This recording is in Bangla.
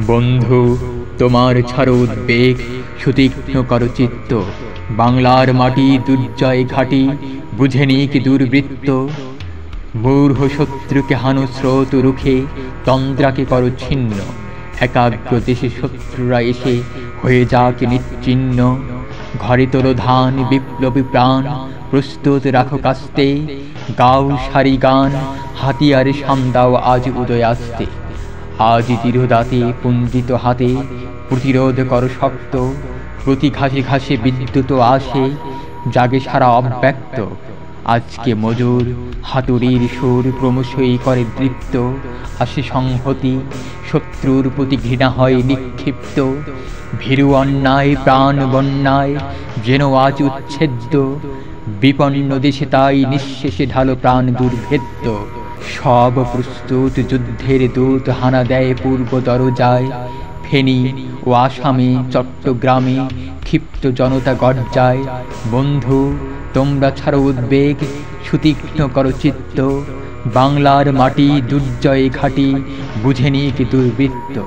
বন্ধু, তোমার ছাড়ো উদ্বেগ, সুতীক্ষ্ণ করো চিত্ত। বাংলার মাটি দুর্জয় ঘাটি, বুঝে নিক দুর্বৃত্ত। মূঢ় শত্রুকে হানো স্রোত রুখে, তন্দ্রাকে করো ছিন্ন। একাগ্র দেশে শত্রুরা এসে হয়ে যাক নিশ্চিহ্ন। ঘরে তোলো ধান বিপ্লবী প্রাণ, প্রস্তুত রাখো কাস্তে। গাও সারি গান, হাতিয়ারে সামদাও আজ উদয় আসতে। আজ দৃঢ়দাতে পুঞ্জিত হাতে, প্রতিরোধ কর শক্ত। প্রতি ঘাসে ঘাসে বিদ্যুৎ আসে, জাগে সারা অব্যক্ত। আজকে মজুর হাতুড়ির সুর ক্রমশই করে দৃপ্ত। আসে সংহতি, শত্রুর প্রতি ঘৃণা হয় নিক্ষিপ্ত। ভীরু অন্যায় প্রাণ বন্যায় যেন আজ উচ্ছেদ্য। বিপন্ন দেশে তাই নিঃশেষে ঢালো প্রাণ দুর্ভেদ্য। সব প্রস্তুত যুদ্ধের দূত হানা দেয় পূর্ব দরজায়। ফেনী ও আসামে চট্টগ্রামে ক্ষিপ্ত জনতা গর্জায়। বন্ধু, তোমরা ছাড়ো উদ্বেগ, সুতীক্ষ্ণ করো চিত্ত। বাংলার মাটি দুর্জয় ঘাটি, বুঝে নিক দুর্বৃত্ত।